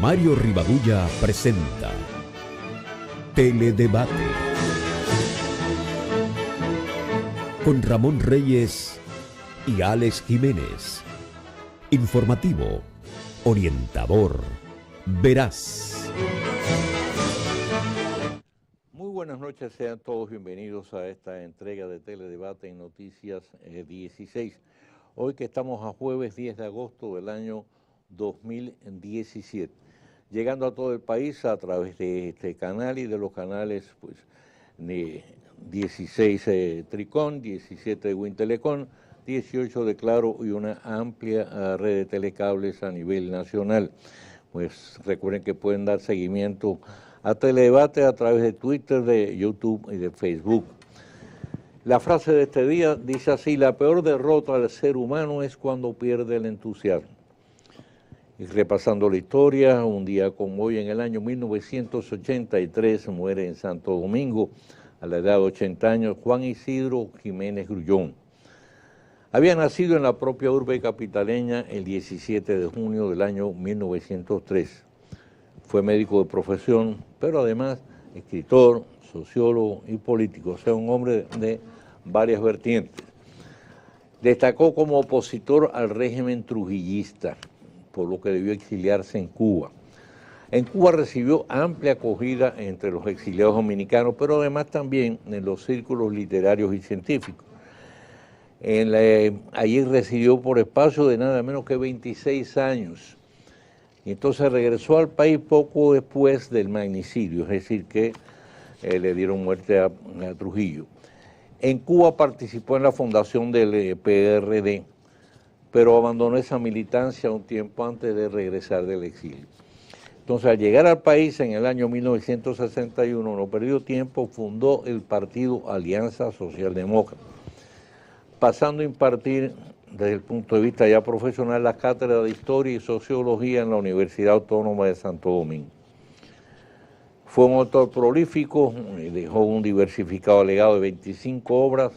Mario Rivadulla presenta Teledebate con Ramón Reyes y Alex Jiménez. Informativo, orientador, veraz. Muy buenas noches, sean todos bienvenidos a esta entrega de Teledebate en Noticias 16. Hoy que estamos a jueves 10 de agosto del año 2017. Llegando a todo el país a través de este canal y de los canales de 16 Tricón, 17 de Wintelecom, 18 de Claro y una amplia red de telecables a nivel nacional. Pues recuerden que pueden dar seguimiento a Teledebate a través de Twitter, de YouTube y de Facebook. La frase de este día dice así: la peor derrota del ser humano es cuando pierde el entusiasmo. Y repasando la historia, un día como hoy, en el año 1983, muere en Santo Domingo, a la edad de 80 años, Juan Isidro Jiménez Grullón. Había nacido en la propia urbe capitaleña el 17 de junio del año 1903. Fue médico de profesión, pero además escritor, sociólogo y político, o sea, un hombre de varias vertientes. Destacó como opositor al régimen trujillista, por lo que debió exiliarse en Cuba. En Cuba recibió amplia acogida entre los exiliados dominicanos, pero además también en los círculos literarios y científicos. Allí residió por espacio de nada menos que 26 años. Y entonces regresó al país poco después del magnicidio, es decir, que le dieron muerte a Trujillo. En Cuba participó en la fundación del PRD, pero abandonó esa militancia un tiempo antes de regresar del exilio. Entonces, al llegar al país en el año 1961, no perdió tiempo, fundó el partido Alianza Socialdemócrata, pasando a impartir, desde el punto de vista ya profesional, las cátedras de Historia y Sociología en la Universidad Autónoma de Santo Domingo. Fue un autor prolífico, dejó un diversificado legado de 25 obras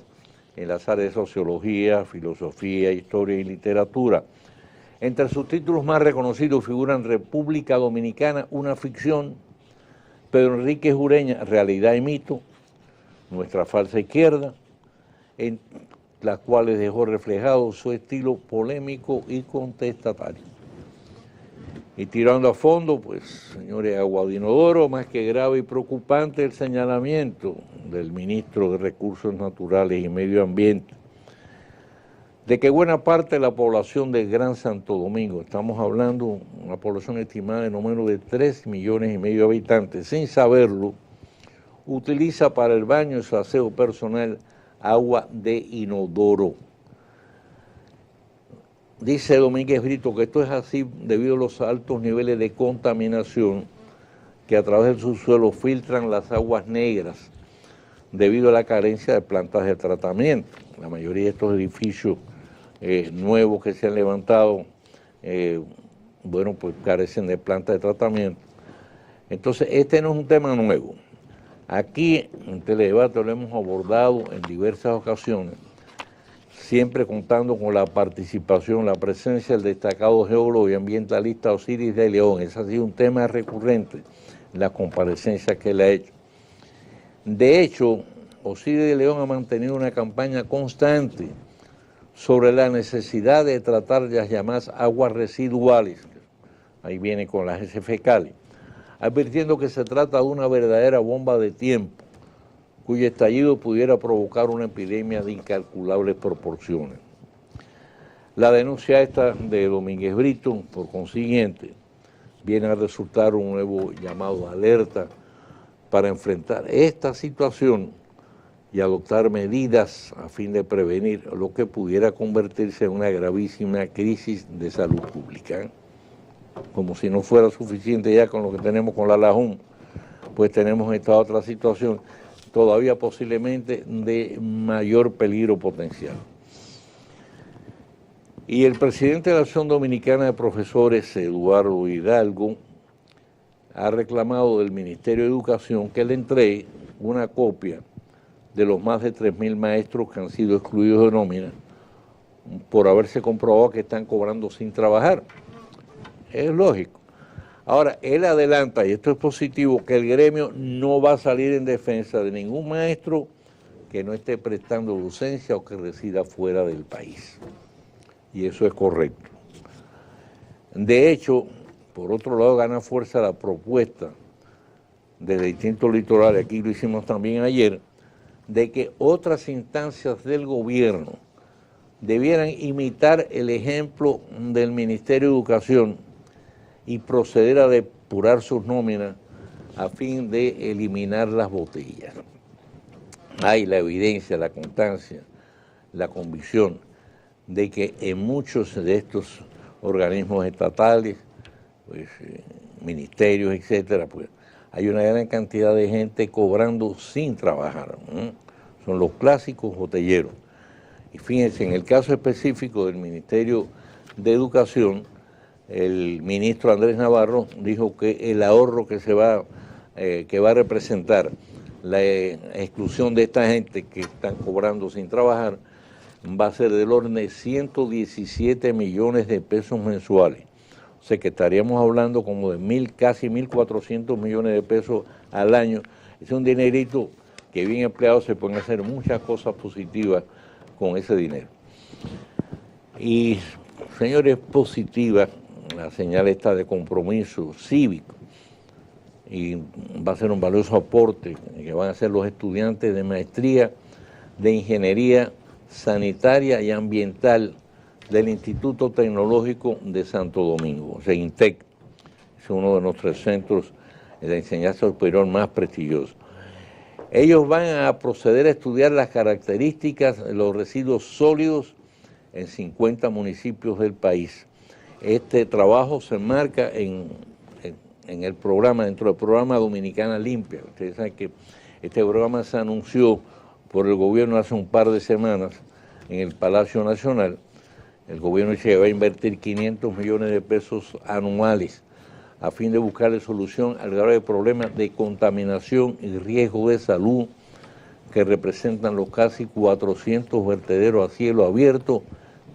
en las áreas de Sociología, Filosofía, Historia y Literatura. Entre sus títulos más reconocidos figuran República Dominicana, una ficción, Pedro Enríquez Ureña, Realidad y mito, Nuestra falsa izquierda, en las cuales dejó reflejado su estilo polémico y contestatario. Y tirando a fondo, pues, señores, agua de inodoro, más que grave y preocupante el señalamiento del ministro de Recursos Naturales y Medio Ambiente de que buena parte de la población del Gran Santo Domingo, estamos hablando de una población estimada de no menos de 3,5 millones de habitantes, sin saberlo, utiliza para el baño y su aseo personal agua de inodoro. Dice Domínguez Brito que esto es así debido a los altos niveles de contaminación que a través del subsuelo filtran las aguas negras debido a la carencia de plantas de tratamiento. La mayoría de estos edificios nuevos que se han levantado, pues carecen de plantas de tratamiento. Entonces, este no es un tema nuevo. Aquí en Teledebate lo hemos abordado en diversas ocasiones, siempre contando con la participación, la presencia del destacado geólogo y ambientalista Osiris de León. Ese ha sido un tema recurrente en las comparecencias que él ha hecho. De hecho, Osiris de León ha mantenido una campaña constante sobre la necesidad de tratar las llamadas aguas residuales, ahí viene con las heces fecales, advirtiendo que se trata de una verdadera bomba de tiempo, cuyo estallido pudiera provocar una epidemia de incalculables proporciones. La denuncia esta de Domínguez Brito, por consiguiente, viene a resultar un nuevo llamado de alerta para enfrentar esta situación y adoptar medidas a fin de prevenir lo que pudiera convertirse en una gravísima crisis de salud pública. Como si no fuera suficiente ya con lo que tenemos con la Lajún, pues tenemos esta otra situación todavía posiblemente de mayor peligro potencial. Y el presidente de la Asociación Dominicana de Profesores, Eduardo Hidalgo, ha reclamado del Ministerio de Educación que le entregue una copia de los más de 3,000 maestros que han sido excluidos de nómina por haberse comprobado que están cobrando sin trabajar. Es lógico. Ahora, él adelanta, y esto es positivo, que el gremio no va a salir en defensa de ningún maestro que no esté prestando docencia o que resida fuera del país. Y eso es correcto. De hecho, por otro lado, gana fuerza la propuesta de distintos litorales, aquí lo hicimos también ayer, de que otras instancias del gobierno debieran imitar el ejemplo del Ministerio de Educación y proceder a depurar sus nóminas a fin de eliminar las botellas. Hay la evidencia, la constancia, la convicción de que en muchos de estos organismos estatales, pues, ministerios, etcétera, pues hay una gran cantidad de gente cobrando sin trabajar. Son los clásicos botelleros. Y fíjense, en el caso específico del Ministerio de Educación, el ministro Andrés Navarro dijo que el ahorro que va a representar la exclusión de esta gente que están cobrando sin trabajar va a ser del orden de 117 millones de pesos mensuales. O sea que estaríamos hablando como de casi 1.400 millones de pesos al año. Es un dinerito que bien empleado se pueden hacer muchas cosas positivas con ese dinero. Y, señores, positiva la señal esta de compromiso cívico, y va a ser un valioso aporte que van a hacer los estudiantes de maestría de Ingeniería Sanitaria y Ambiental del Instituto Tecnológico de Santo Domingo, o sea, INTEC, es uno de nuestros centros de enseñanza superior más prestigiosos. Ellos van a proceder a estudiar las características de los residuos sólidos en 50 municipios del país. Este trabajo se enmarca en el programa, dentro del programa Dominicana Limpia. Ustedes saben que este programa se anunció por el gobierno hace un par de semanas en el Palacio Nacional. El gobierno dice que va a invertir 500 millones de pesos anuales a fin de buscarle solución al grave problema de contaminación y riesgo de salud que representan los casi 400 vertederos a cielo abierto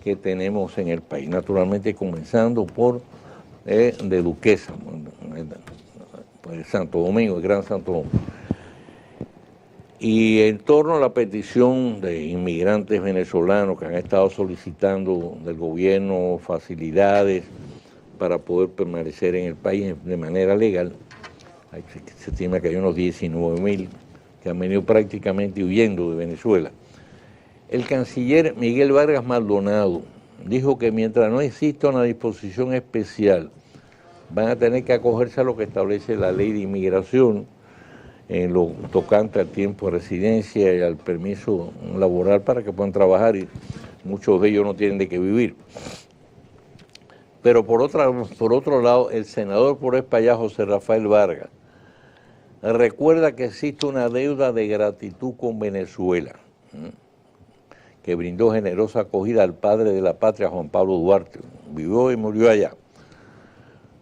que tenemos en el país. Naturalmente comenzando por de Duquesa, pues Santo Domingo, el Gran Santo Domingo. Y en torno a la petición de inmigrantes venezolanos que han estado solicitando del gobierno facilidades para poder permanecer en el país de manera legal, se estima que hay unos 19.000 que han venido prácticamente huyendo de Venezuela. El canciller Miguel Vargas Maldonado dijo que mientras no exista una disposición especial, van a tener que acogerse a lo que establece la ley de inmigración en lo tocante al tiempo de residencia y al permiso laboral para que puedan trabajar, y muchos de ellos no tienen de qué vivir. Pero por otro lado, el senador por España, José Rafael Vargas, recuerda que existe una deuda de gratitud con Venezuela, que brindó generosa acogida al padre de la patria, Juan Pablo Duarte, vivió y murió allá.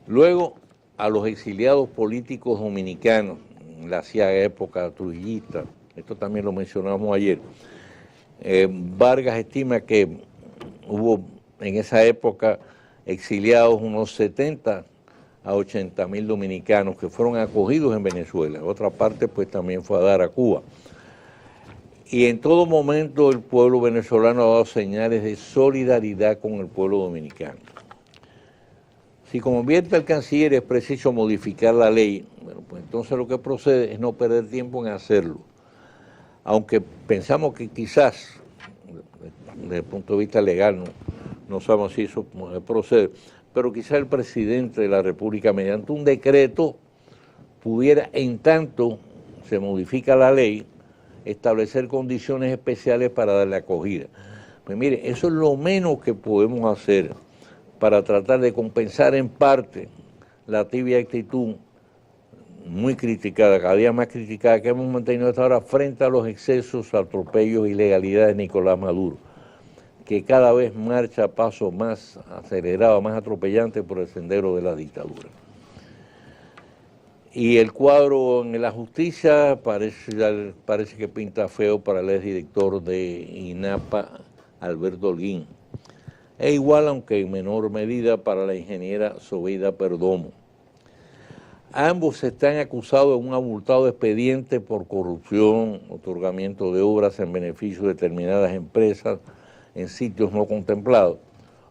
Luego, a los exiliados políticos dominicanos, en la ciaga época trujillista, esto también lo mencionamos ayer, Vargas estima que hubo en esa época exiliados unos 70 a 80.000 dominicanos que fueron acogidos en Venezuela. Otra parte pues también fue a dar a Cuba. Y en todo momento el pueblo venezolano ha dado señales de solidaridad con el pueblo dominicano. Si como advierte el canciller es preciso modificar la ley, bueno, pues entonces lo que procede es no perder tiempo en hacerlo. Aunque pensamos que quizás, desde el punto de vista legal, no sabemos si eso procede, pero quizás el presidente de la República, mediante un decreto, pudiera, en tanto se modifica la ley, establecer condiciones especiales para darle acogida. Pues mire, eso es lo menos que podemos hacer para tratar de compensar en parte la tibia actitud muy criticada, cada día más criticada, que hemos mantenido hasta ahora frente a los excesos, atropellos y ilegalidades de Nicolás Maduro, que cada vez marcha a paso más acelerado, más atropellante por el sendero de la dictadura. Y el cuadro en la justicia parece que pinta feo para el exdirector de INAPA, Alberto Holguín. Es igual, aunque en menor medida, para la ingeniera Zobeida Perdomo. Ambos están acusados de un abultado expediente por corrupción, otorgamiento de obras en beneficio de determinadas empresas en sitios no contemplados,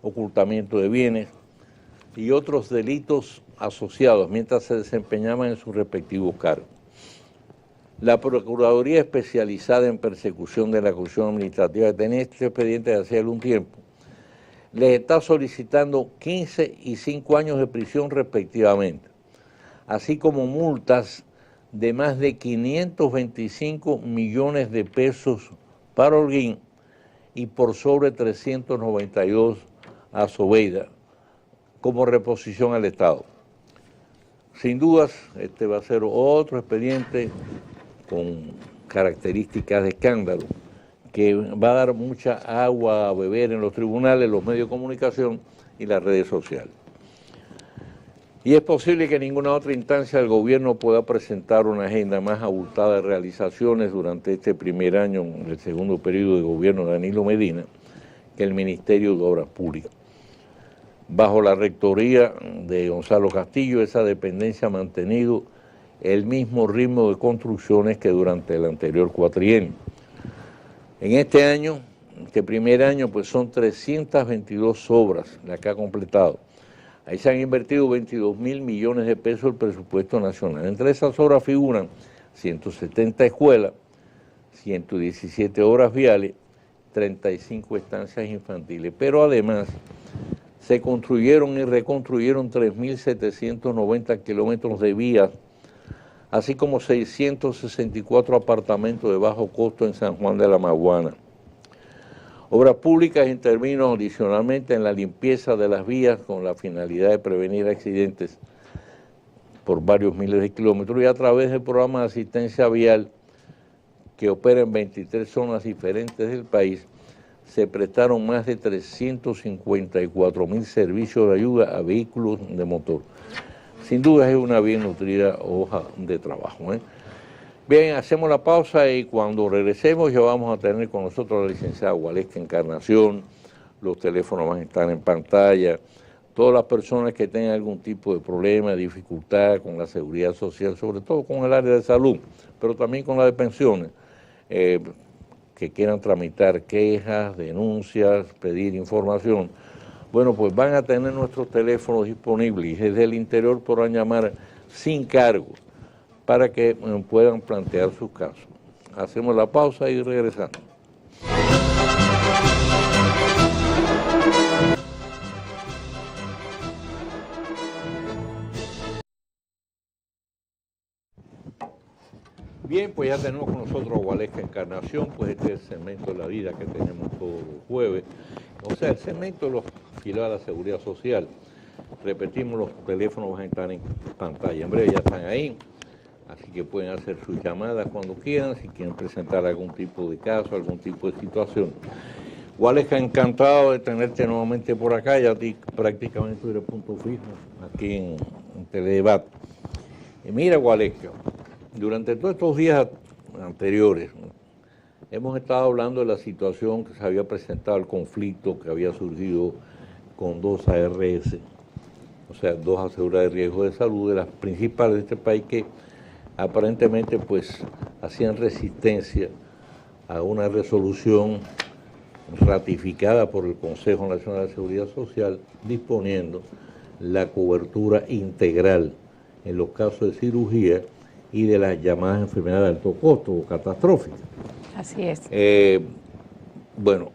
ocultamiento de bienes y otros delitos asociados mientras se desempeñaban en sus respectivos cargos. La Procuraduría Especializada en Persecución de la Corrupción Administrativa, que tenía este expediente de hace algún tiempo, les está solicitando 15 y 5 años de prisión respectivamente, así como multas de más de 525 millones de pesos para Holguín y por sobre 392 a Zobeida, como reposición al Estado. Sin dudas, este va a ser otro expediente con características de escándalo, que va a dar mucha agua a beber en los tribunales, los medios de comunicación y las redes sociales. Y es posible que ninguna otra instancia del gobierno pueda presentar una agenda más abultada de realizaciones durante este primer año, en el segundo periodo de gobierno de Danilo Medina, que el Ministerio de Obras Públicas. Bajo la rectoría de Gonzalo Castillo, esa dependencia ha mantenido el mismo ritmo de construcciones que durante el anterior cuatrienio. En este año, este primer año, pues son 322 obras las que ha completado. Ahí se han invertido 22.000 millones de pesos del presupuesto nacional. Entre esas obras figuran 170 escuelas, 117 obras viales, 35 estancias infantiles. Pero además se construyeron y reconstruyeron 3.790 kilómetros de vías, así como 664 apartamentos de bajo costo en San Juan de la Maguana. Obras Públicas intervino adicionalmente en la limpieza de las vías con la finalidad de prevenir accidentes por varios miles de kilómetros y a través del programa de asistencia vial que opera en 23 zonas diferentes del país, se prestaron más de 354.000 servicios de ayuda a vehículos de motor. Sin duda es una bien nutrida hoja de trabajo, ¿eh? Bien, hacemos la pausa y cuando regresemos ya vamos a tener con nosotros a la licenciada Gualesca Encarnación, los teléfonos van a estar en pantalla, todas las personas que tengan algún tipo de problema, dificultad con la seguridad social, sobre todo con el área de salud, pero también con la de pensiones, que quieran tramitar quejas, denuncias, pedir información. Bueno, pues van a tener nuestros teléfonos disponibles y desde el interior podrán llamar sin cargo para que puedan plantear sus casos. Hacemos la pausa y regresamos. Bien, pues ya tenemos con nosotros a Gualesca Encarnación, pues este es el segmento de la vida que tenemos todos los jueves. O sea, el segmento de los afiliados a la seguridad social. Repetimos, los teléfonos van a estar en pantalla. En breve ya están ahí, así que pueden hacer sus llamadas cuando quieran, si quieren presentar algún tipo de caso, algún tipo de situación. Gualesca, encantado de tenerte nuevamente por acá, ya prácticamente tú eres punto fijo aquí en Teledebate. Mira, Gualesca, durante todos estos días anteriores hemos estado hablando de la situación que se había presentado, el conflicto que había surgido con dos ARS, o sea, dos aseguradoras de riesgo de salud, de las principales de este país, que aparentemente pues hacían resistencia a una resolución ratificada por el Consejo Nacional de Seguridad Social, disponiendo la cobertura integral en los casos de cirugía y de las llamadas enfermedades de alto costo o catastróficas. Así es. Bueno,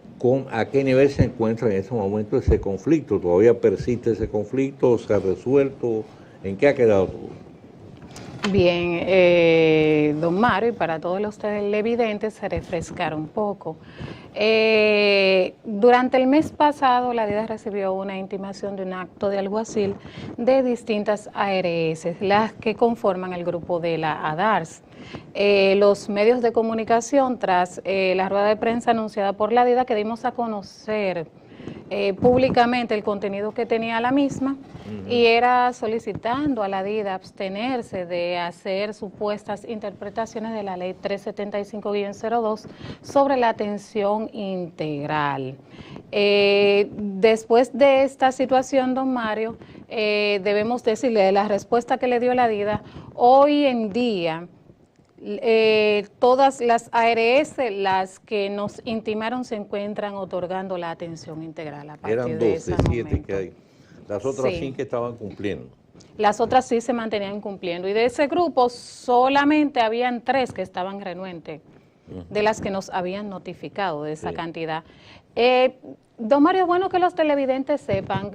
¿a qué nivel se encuentra en este momento ese conflicto? ¿Todavía persiste ese conflicto? ¿Se ha resuelto? ¿En qué ha quedado todo? Bien, don Mario, y para todos los televidentes, se refrescar un poco. Durante el mes pasado, la DIDA recibió una intimación de un acto de alguacil de distintas ARS, las que conforman el grupo de la ADARS. Los medios de comunicación, tras la rueda de prensa anunciada por la DIDA, que dimos a conocer públicamente el contenido que tenía la misma y era solicitando a la DIDA abstenerse de hacer supuestas interpretaciones de la ley 375-02 sobre la atención integral. Después de esta situación, don Mario, debemos decirle la respuesta que le dio la DIDA. Hoy en día, todas las ARS, las que nos intimaron, se encuentran otorgando la atención integral a partir Eran de 12, ese 7 momento. que hay. Las otras Sí. 5 estaban cumpliendo. Las otras sí se mantenían cumpliendo. Y de ese grupo solamente habían 3 que estaban renuentes, de las que nos habían notificado de esa Sí. cantidad. Don Mario, es bueno que los televidentes sepan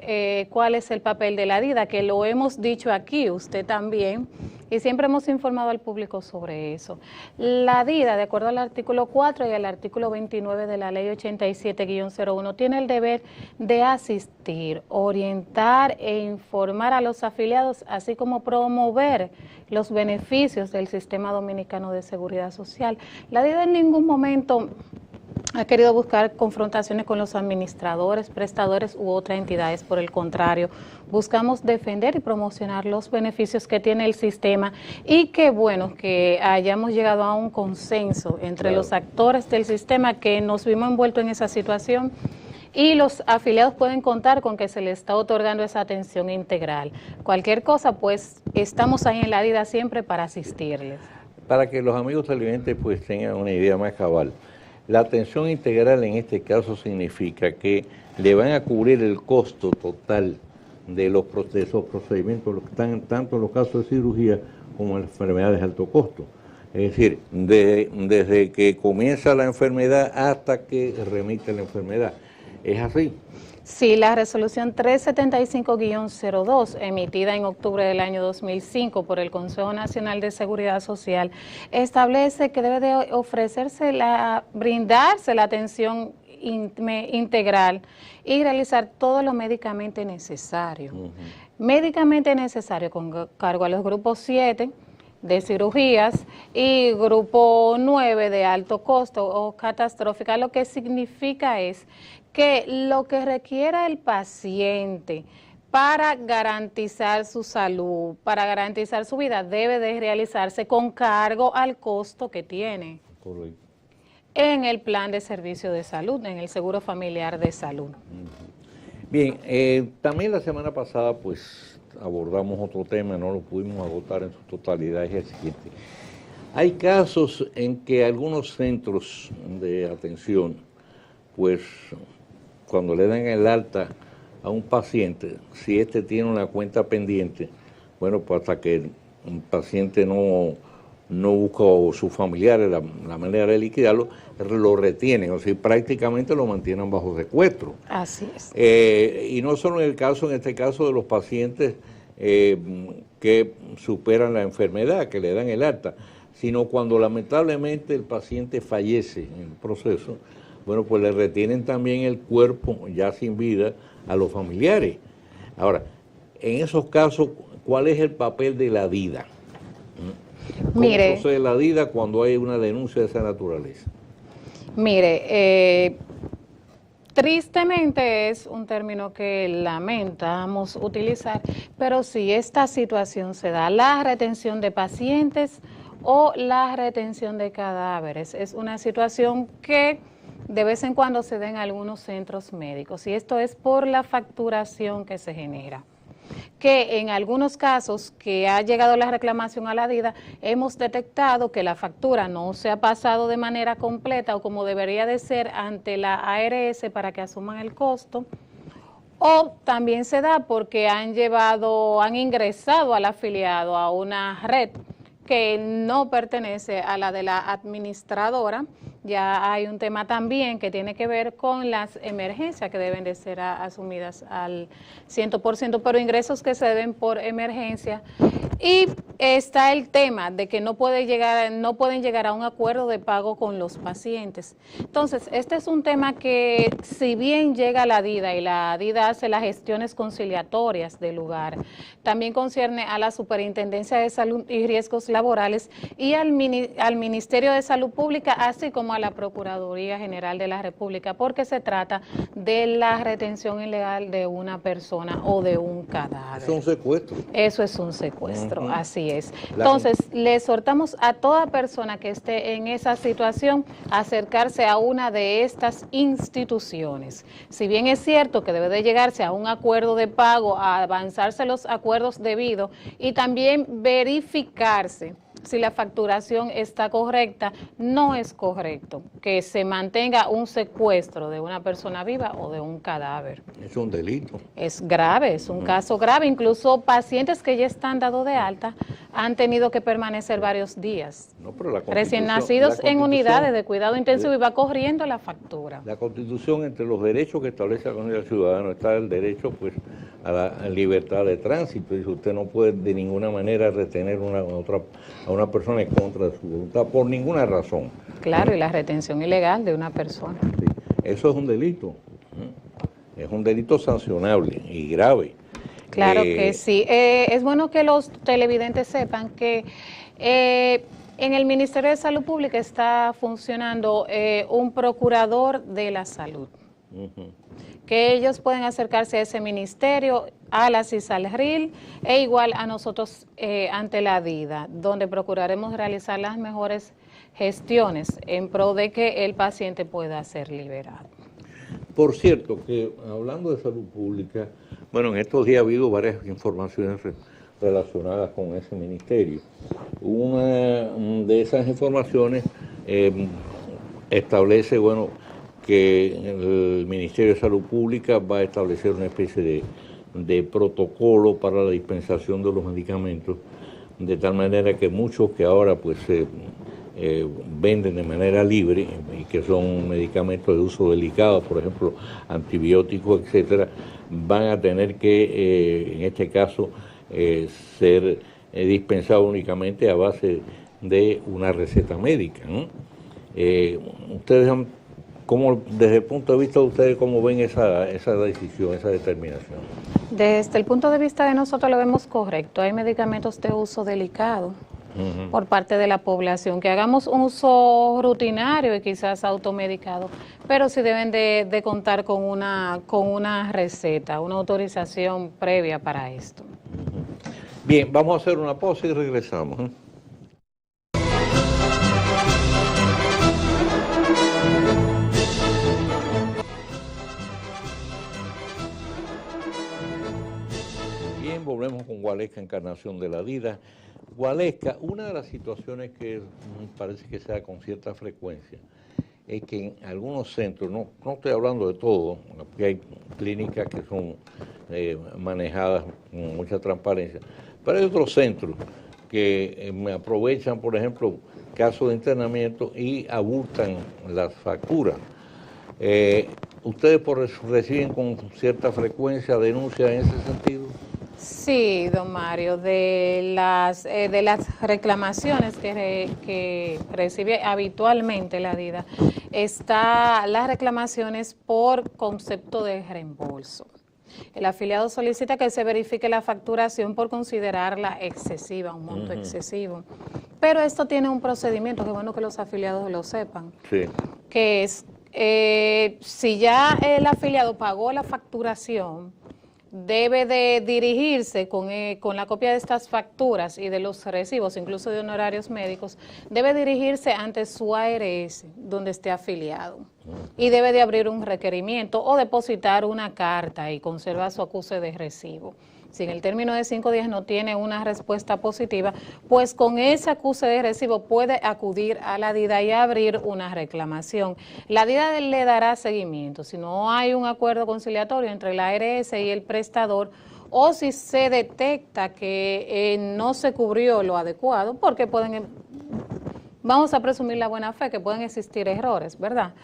cuál es el papel de la DIDA, que lo hemos dicho aquí, usted también, y siempre hemos informado al público sobre eso. La DIDA, de acuerdo al artículo 4 y al artículo 29 de la ley 87-01, tiene el deber de asistir, orientar e informar a los afiliados, así como promover los beneficios del Sistema Dominicano de Seguridad Social. La DIDA en ningún momento ha querido buscar confrontaciones con los administradores, prestadores u otras entidades. Por el contrario, buscamos defender y promocionar los beneficios que tiene el sistema y qué bueno que hayamos llegado a un consenso entre los actores del sistema que nos vimos envueltos en esa situación, y los afiliados pueden contar con que se les está otorgando esa atención integral. Cualquier cosa, pues estamos ahí en la DIDA siempre para asistirles. Para que los amigos televidentes pues tengan una idea más cabal, la atención integral en este caso significa que le van a cubrir el costo total de esos procedimientos, los que están tanto en los casos de cirugía como en enfermedades de alto costo. Es decir, desde que comienza la enfermedad hasta que remite la enfermedad. ¿Es así? Sí, la resolución 375-02, emitida en octubre del año 2005 por el Consejo Nacional de Seguridad Social, establece que debe de brindarse la atención integral y realizar todo lo médicamente necesario. Médicamente necesario con cargo a los grupos 7 de cirugías y grupo 9 de alto costo o catastrófica. Lo que significa es que lo que requiera el paciente para garantizar su salud, para garantizar su vida, debe de realizarse con cargo al costo que tiene. Correcto. En el plan de servicio de salud, en el seguro familiar de salud. Bien, también la semana pasada pues abordamos otro tema, no lo pudimos agotar en su totalidad, es el siguiente. Hay casos en que algunos centros de atención, pues cuando le dan el alta a un paciente, si éste tiene una cuenta pendiente, bueno, pues hasta que un paciente no busca o sus familiares la manera de liquidarlo, lo retienen, o sea, prácticamente lo mantienen bajo secuestro. Así es. Y no solo en este caso de los pacientes que superan la enfermedad, que le dan el alta, sino cuando lamentablemente el paciente fallece en el proceso, bueno, pues le retienen también el cuerpo ya sin vida a los familiares. Ahora, en esos casos, ¿cuál es el papel de la DIDA? ¿Cómo procede la DIDA cuando hay una denuncia de esa naturaleza? Mire, tristemente es un término que lamentamos utilizar, pero si esta situación se da, la retención de pacientes o la retención de cadáveres, es una situación que de vez en cuando se da en algunos centros médicos, y esto es por la facturación que se genera. Que en algunos casos que ha llegado la reclamación a la DIDA, hemos detectado que la factura no se ha pasado de manera completa o como debería de ser ante la ARS para que asuman el costo, o también se da porque han ingresado al afiliado a una red que no pertenece a la de la administradora. Ya hay un tema también que tiene que ver con las emergencias que deben de ser asumidas al 100%, pero ingresos que se deben por emergencia Y está el tema de que no pueden llegar a un acuerdo de pago con los pacientes. Entonces, este es un tema que, si bien llega a la DIDA y la DIDA hace las gestiones conciliatorias del lugar, también concierne a la Superintendencia de Salud y Riesgos Laborales y al Ministerio de Salud Pública, así como a la Procuraduría General de la República, porque se trata de la retención ilegal de una persona o de un cadáver. Es un secuestro. Eso es un secuestro, así es. Entonces, le exhortamos a toda persona que esté en esa situación a acercarse a una de estas instituciones. Si bien es cierto que debe de llegarse a un acuerdo de pago, a avanzarse los acuerdos debidos y también verificarse si la facturación está correcta, no es correcto que se mantenga un secuestro de una persona viva o de un cadáver. Es un delito. Es grave, es un caso grave. Incluso pacientes que ya están dados de alta han tenido que permanecer varios días. No, pero la recién nacidos en unidades de cuidado intensivo y va corriendo la factura. La Constitución, entre los derechos que establece la Constitución del ciudadano, está el derecho pues a la libertad de tránsito. Y usted no puede de ninguna manera retener a una persona en contra de su voluntad por ninguna razón. Claro, y la retención ilegal de una persona. Sí, eso es un delito. Es un delito sancionable y grave. Claro que sí. Es bueno que los televidentes sepan que en el Ministerio de Salud Pública está funcionando un procurador de la salud. Que ellos pueden acercarse a ese ministerio, a la CISALRIL e igual a nosotros ante la DIDA, donde procuraremos realizar las mejores gestiones en pro de que el paciente pueda ser liberado. Por cierto, que hablando de salud pública, bueno, en estos días ha habido varias informaciones relacionadas con ese ministerio. Una de esas informaciones establece, bueno, que el Ministerio de Salud Pública va a establecer una especie de protocolo para la dispensación de los medicamentos, de tal manera que muchos que ahora pues venden de manera libre y que son medicamentos de uso delicado, por ejemplo, antibióticos, etcétera, van a tener que, en este caso, ser dispensados únicamente a base de una receta médica, ¿no? Ustedes han, ¿cómo, desde el punto de vista de ustedes, cómo ven esa decisión, esa determinación? Desde el punto de vista de nosotros lo vemos correcto. Hay medicamentos de uso delicado por parte de la población, que hagamos un uso rutinario y quizás automedicado, pero sí deben de contar con una receta, una autorización previa para esto. Bien, vamos a hacer una pausa y regresamos. Bien, volvemos con Gualesca, Encarnación de la DIDA. Gualesca, una de las situaciones que parece que se da con cierta frecuencia es que en algunos centros, no estoy hablando de todo, porque hay clínicas que son manejadas con mucha transparencia, pero hay otros centros que aprovechan, por ejemplo, casos de internamiento y abultan las facturas. ¿Ustedes reciben con cierta frecuencia denuncias en ese sentido? Sí, don Mario, de las reclamaciones que recibe habitualmente la DIDA, está las reclamaciones por concepto de reembolso. El afiliado solicita que se verifique la facturación por considerarla excesiva, un monto excesivo. Pero esto tiene un procedimiento, que es bueno que los afiliados lo sepan, que es, si ya el afiliado pagó la facturación, debe de dirigirse con la copia de estas facturas y de los recibos, incluso de honorarios médicos, debe dirigirse ante su ARS, donde esté afiliado, y debe de abrir un requerimiento o depositar una carta y conservar su acuse de recibo. Si en el término de 5 días no tiene una respuesta positiva, pues con ese acuse de recibo puede acudir a la DIDA y abrir una reclamación. La DIDA le dará seguimiento. Si no hay un acuerdo conciliatorio entre la ARS y el prestador, o si se detecta que no se cubrió lo adecuado, porque vamos a presumir la buena fe, que pueden existir errores, ¿verdad?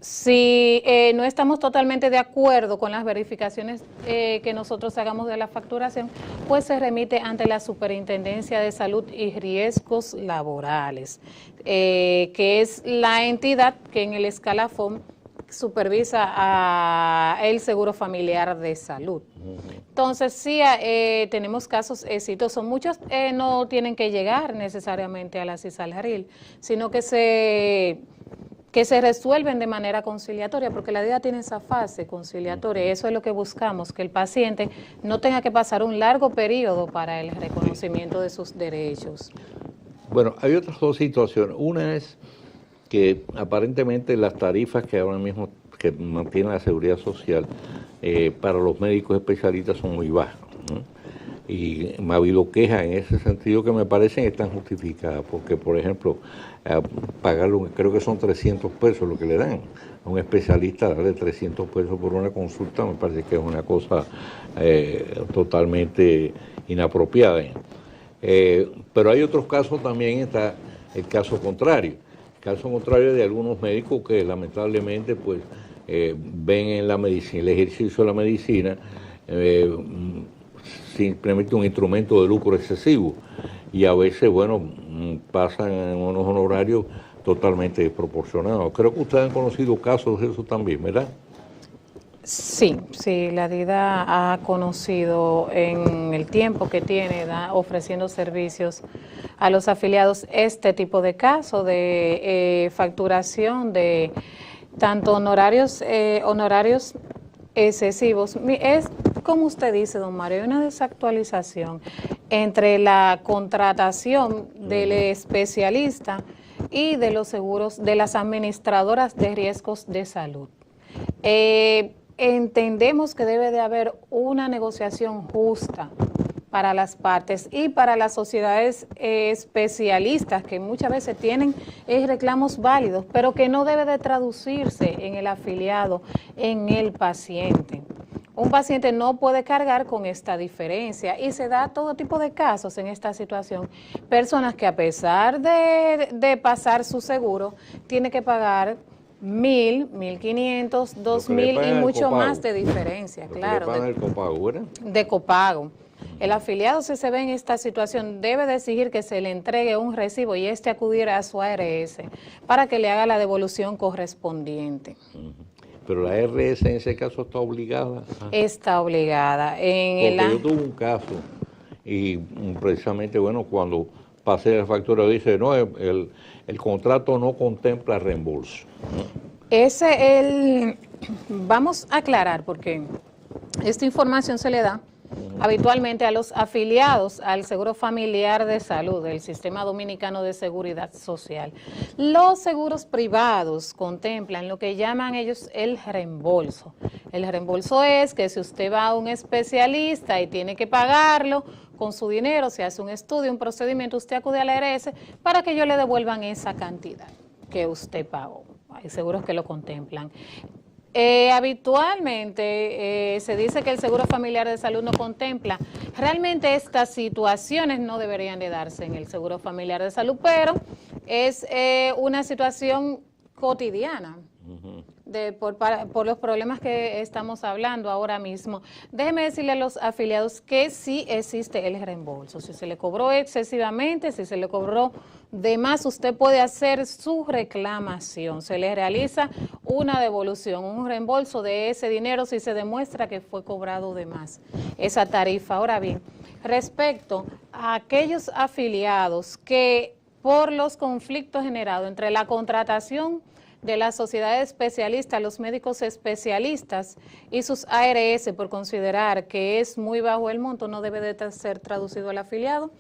Si no estamos totalmente de acuerdo con las verificaciones que nosotros hagamos de la facturación, pues se remite ante la Superintendencia de Salud y Riesgos Laborales, que es la entidad que en el escalafón supervisa a el Seguro Familiar de Salud. Entonces, sí, tenemos casos exitosos. Muchos no tienen que llegar necesariamente a la CISALRIL, sino que se resuelven de manera conciliatoria, porque la DIDA tiene esa fase conciliatoria, y eso es lo que buscamos, que el paciente no tenga que pasar un largo periodo para el reconocimiento de sus derechos. Bueno, hay otras dos situaciones. Una es que aparentemente las tarifas que ahora mismo que mantiene la Seguridad Social para los médicos especialistas son muy bajas, ¿no? Y me ha habido quejas en ese sentido que me parecen están justificadas, porque por ejemplo, pagarlo, creo que son 300 pesos lo que le dan a un especialista, darle 300 pesos por una consulta, me parece que es una cosa totalmente inapropiada. Pero hay otros casos también, está el caso contrario. El caso contrario de algunos médicos que lamentablemente pues ven en la medicina, el ejercicio de la medicina, simplemente un instrumento de lucro excesivo, y a veces, bueno, pasan en unos honorarios totalmente desproporcionados. Creo que ustedes han conocido casos de eso también, ¿verdad? Sí, la DIDA ha conocido en el tiempo que tiene ofreciendo servicios a los afiliados este tipo de casos de facturación de tanto honorarios excesivos. Es como usted dice, don Mario, hay una desactualización entre la contratación del especialista y de los seguros, de las administradoras de riesgos de salud. Entendemos que debe de haber una negociación justa para las partes y para las sociedades especialistas que muchas veces tienen reclamos válidos, pero que no debe de traducirse en el afiliado, en el paciente. Un paciente no puede cargar con esta diferencia y se da todo tipo de casos en esta situación. Personas que a pesar de pasar su seguro, tienen que pagar 1.000, 1.500, 2.000 y mucho más de diferencia, claro. ¿De copago, verdad? De copago. El afiliado, si se ve en esta situación, debe de exigir que se le entregue un recibo y acudir a su ARS para que le haga la devolución correspondiente. Pero la ARS en ese caso está obligada. Está obligada. Yo tuve un caso y precisamente, bueno, cuando pasé la factura dice, no, el contrato no contempla reembolso. Vamos a aclarar porque esta información se le da habitualmente a los afiliados al Seguro Familiar de Salud del Sistema Dominicano de Seguridad Social. Los seguros privados contemplan lo que llaman ellos el reembolso. El reembolso es que si usted va a un especialista y tiene que pagarlo con su dinero, se hace un estudio, un procedimiento, usted acude a la ARS para que ellos le devuelvan esa cantidad que usted pagó. Hay seguros que lo contemplan. Habitualmente se dice que el Seguro Familiar de Salud no contempla. Realmente estas situaciones no deberían de darse en el Seguro Familiar de Salud, pero es una situación cotidiana por los problemas que estamos hablando ahora mismo. Déjeme decirle a los afiliados que sí existe el reembolso. Si se le cobró excesivamente, si se le cobró de más, usted puede hacer su reclamación. Se le realiza una devolución, un reembolso de ese dinero si se demuestra que fue cobrado de más esa tarifa. Ahora bien, respecto a aquellos afiliados que por los conflictos generados entre la contratación de la sociedad especialista, los médicos especialistas y sus ARS por considerar que es muy bajo el monto, no debe de ser traducido al afiliado,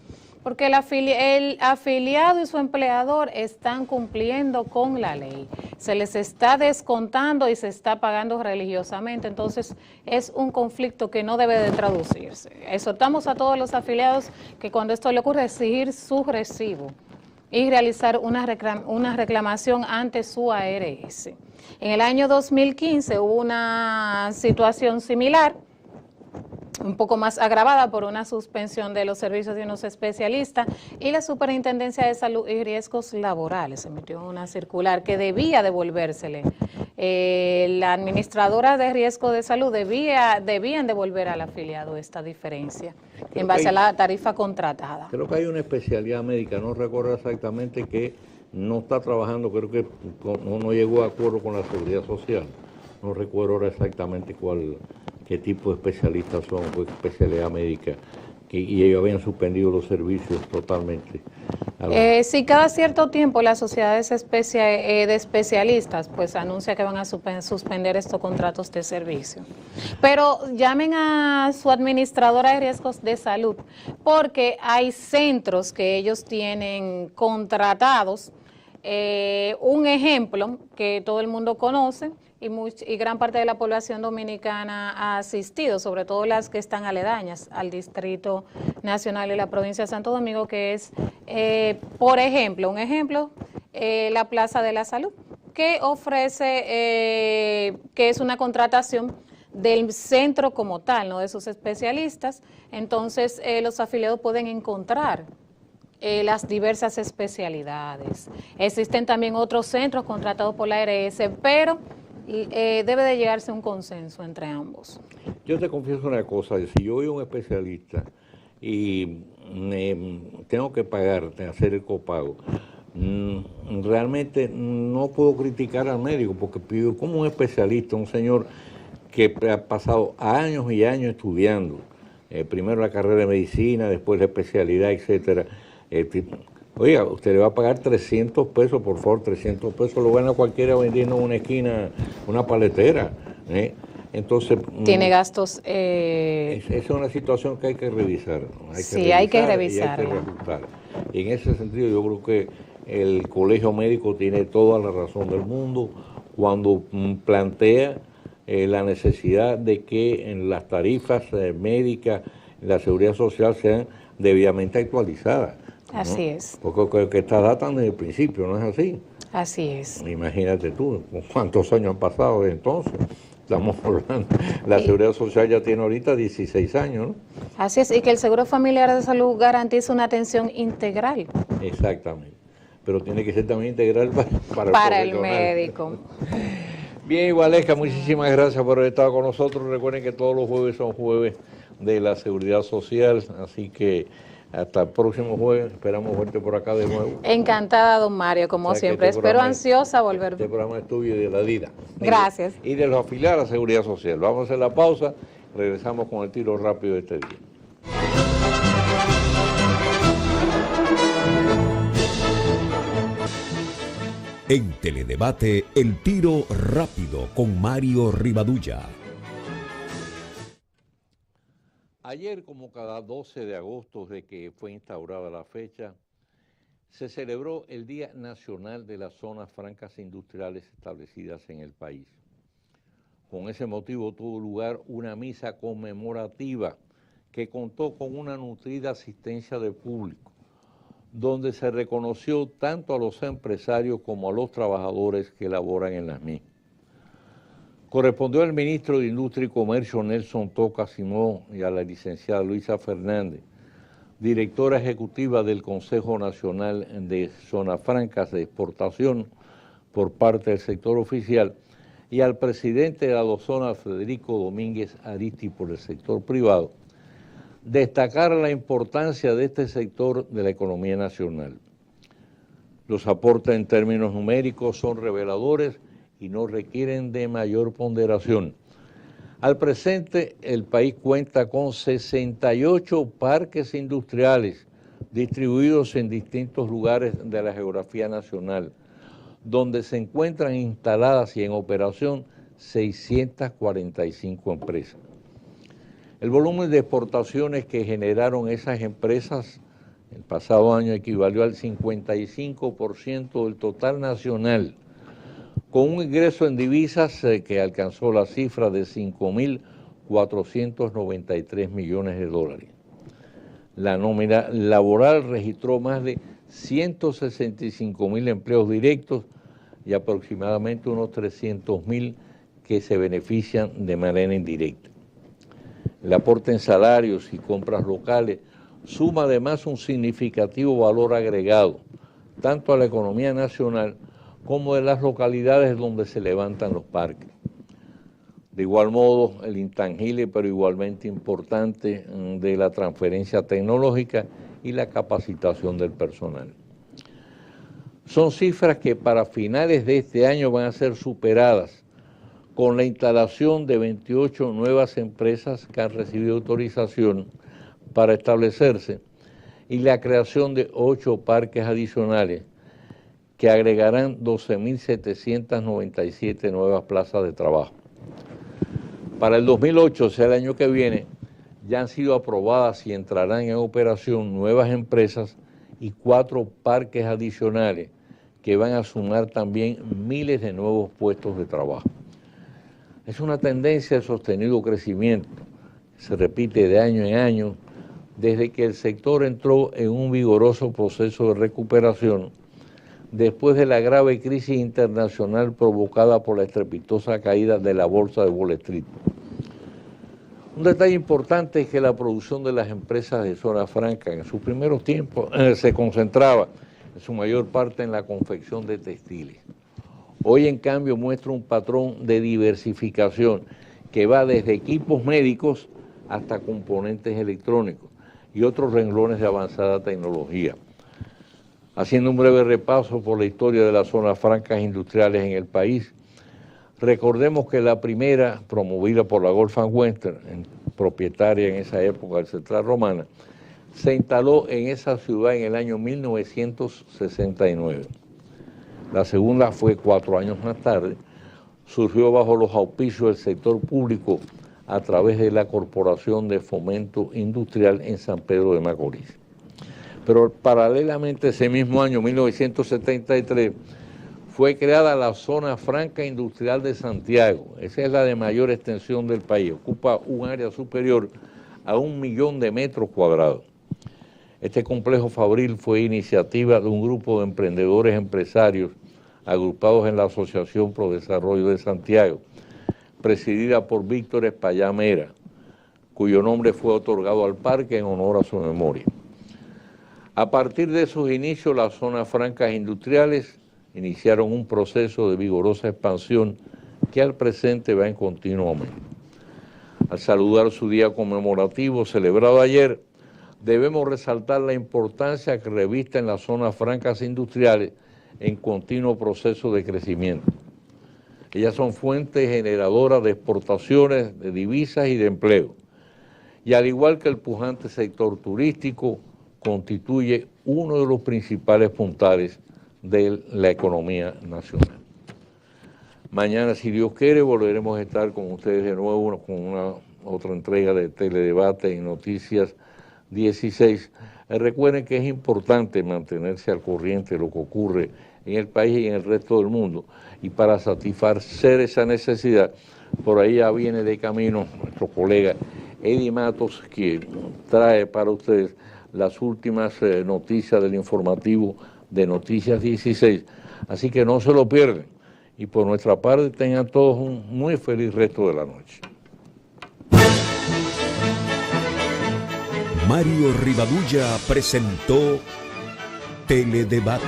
porque el afiliado y su empleador están cumpliendo con la ley. Se les está descontando y se está pagando religiosamente, entonces es un conflicto que no debe de traducirse. Exhortamos a todos los afiliados que cuando esto le ocurre, exigir su recibo y realizar una reclamación ante su ARS. En el año 2015 hubo una situación similar, un poco más agravada por una suspensión de los servicios de unos especialistas, y la Superintendencia de Salud y Riesgos Laborales emitió una circular que debía devolvérsele la administradora de riesgo de salud debían devolver al afiliado esta diferencia en base a la tarifa contratada. Creo que hay una especialidad médica, no recuerdo exactamente, que no está trabajando, creo que no llegó a acuerdo con la Seguridad Social. No recuerdo ahora exactamente qué tipo de especialistas son, qué especialidad médica, y ellos habían suspendido los servicios totalmente. Sí, cada cierto tiempo las sociedades de especialistas pues anuncia que van a suspender estos contratos de servicio. Pero llamen a su administradora de riesgos de salud, porque hay centros que ellos tienen contratados. Un ejemplo que todo el mundo conoce y gran parte de la población dominicana ha asistido, sobre todo las que están aledañas al Distrito Nacional y la provincia de Santo Domingo, que es, por ejemplo, la Plaza de la Salud, que ofrece, que es una contratación del centro como tal, no de sus especialistas. Entonces, los afiliados pueden encontrar las diversas especialidades. Existen también otros centros contratados por la ARS, pero debe de llegarse a un consenso entre ambos. Yo te confieso una cosa, si yo voy a un especialista y tengo que pagar, hacer el copago, realmente no puedo criticar al médico, porque pido como un especialista, un señor que ha pasado años y años estudiando, primero la carrera de medicina, después la especialidad, etcétera. Oiga, usted le va a pagar 300 pesos, por favor, 300 pesos lo gana cualquiera vendiendo en una esquina, una paletera. Entonces... Tiene gastos... Esa es una situación que hay que revisar. Hay que revisarla. Y hay que reajustar. Y en ese sentido yo creo que el Colegio Médico tiene toda la razón del mundo cuando plantea la necesidad de que en las tarifas médicas, la seguridad social sean debidamente actualizadas. Así es. Porque estas datan desde el principio, ¿no es así? Así es. Imagínate tú, ¿cuántos años han pasado desde entonces? Estamos hablando, la Seguridad Social ya tiene ahorita 16 años, ¿no? Así es, y que el Seguro Familiar de Salud garantiza una atención integral. Exactamente, pero tiene que ser también integral para el médico. Bien, Valesca, muchísimas gracias por haber estado con nosotros. Recuerden que todos los jueves son jueves de la Seguridad Social, así que hasta el próximo jueves, esperamos verte por acá de nuevo. Encantada, don Mario, como siempre. Espero ansiosa volver. Este programa es tuyo y de la DIDA. Gracias. Y de los afiliados a la Seguridad Social. Vamos a hacer la pausa, regresamos con el tiro rápido de este día. En Teledebate, el tiro rápido con Mario Rivadulla. Ayer, como cada 12 de agosto de que fue instaurada la fecha, se celebró el Día Nacional de las Zonas Francas Industriales establecidas en el país. Con ese motivo tuvo lugar una misa conmemorativa que contó con una nutrida asistencia de público, donde se reconoció tanto a los empresarios como a los trabajadores que laboran en las mismas. Correspondió al ministro de Industria y Comercio, Nelson Toca Simón, y a la licenciada Luisa Fernández, directora ejecutiva del Consejo Nacional de Zonas Francas de Exportación por parte del sector oficial, y al presidente de la DOZONA, Federico Domínguez Aristi, por el sector privado, destacar la importancia de este sector de la economía nacional. Los aportes en términos numéricos son reveladores y no requieren de mayor ponderación. Al presente, el país cuenta con 68 parques industriales distribuidos en distintos lugares de la geografía nacional, donde se encuentran instaladas y en operación 645 empresas. El volumen de exportaciones que generaron esas empresas el pasado año equivalió al 55% del total nacional, con un ingreso en divisas que alcanzó la cifra de 5.493 millones de dólares. La nómina laboral registró más de 165.000 empleos directos y aproximadamente unos 300.000 que se benefician de manera indirecta. El aporte en salarios y compras locales suma además un significativo valor agregado, tanto a la economía nacional como de las localidades donde se levantan los parques. De igual modo, el intangible pero igualmente importante de la transferencia tecnológica y la capacitación del personal. Son cifras que para finales de este año van a ser superadas con la instalación de 28 nuevas empresas que han recibido autorización para establecerse y la creación de 8 parques adicionales que agregarán 12.797 nuevas plazas de trabajo. Para el 2008, o sea, el año que viene, ya han sido aprobadas y entrarán en operación nuevas empresas y 4 parques adicionales que van a sumar también miles de nuevos puestos de trabajo. Es una tendencia de sostenido crecimiento, se repite de año en año, desde que el sector entró en un vigoroso proceso de recuperación después de la grave crisis internacional provocada por la estrepitosa caída de la bolsa de Wall Street. Un detalle importante es que la producción de las empresas de zona franca en sus primeros tiempos se concentraba en su mayor parte en la confección de textiles. Hoy, en cambio, muestra un patrón de diversificación que va desde equipos médicos hasta componentes electrónicos y otros renglones de avanzada tecnología. Haciendo un breve repaso por la historia de las zonas francas industriales en el país, recordemos que la primera, promovida por la Gulf and Western, propietaria en esa época del Central Romana, se instaló en esa ciudad en el año 1969. La segunda fue 4 años más tarde, surgió bajo los auspicios del sector público a través de la Corporación de Fomento Industrial en San Pedro de Macorís. Pero paralelamente ese mismo año, 1973, fue creada la Zona Franca Industrial de Santiago. Esa es la de mayor extensión del país, ocupa un área superior a 1 millón de metros cuadrados. Este complejo fabril fue iniciativa de un grupo de emprendedores empresarios agrupados en la Asociación Pro Desarrollo de Santiago, presidida por Víctor Espaillá Mera, cuyo nombre fue otorgado al parque en honor a su memoria. A partir de sus inicios, las zonas francas industriales iniciaron un proceso de vigorosa expansión que al presente va en continuo aumento. Al saludar su día conmemorativo celebrado ayer, debemos resaltar la importancia que reviste en las zonas francas industriales en continuo proceso de crecimiento. Ellas son fuentes generadoras de exportaciones, de divisas y de empleo. Y al igual que el pujante sector turístico, constituye uno de los principales puntales de la economía nacional. Mañana, si Dios quiere, volveremos a estar con ustedes de nuevo con una otra entrega de Teledebate en Noticias 16. Recuerden que es importante mantenerse al corriente de lo que ocurre en el país y en el resto del mundo. Y para satisfacer esa necesidad, por ahí ya viene de camino nuestro colega Eddie Matos, que trae para ustedes las últimas noticias del informativo de Noticias 16. Así que no se lo pierden. Y por nuestra parte tengan todos un muy feliz resto de la noche. Mario Rivadulla presentó Teledebate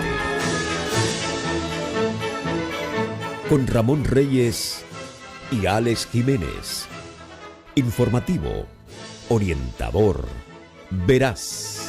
con Ramón Reyes y Alex Jiménez. Informativo, orientador, veraz.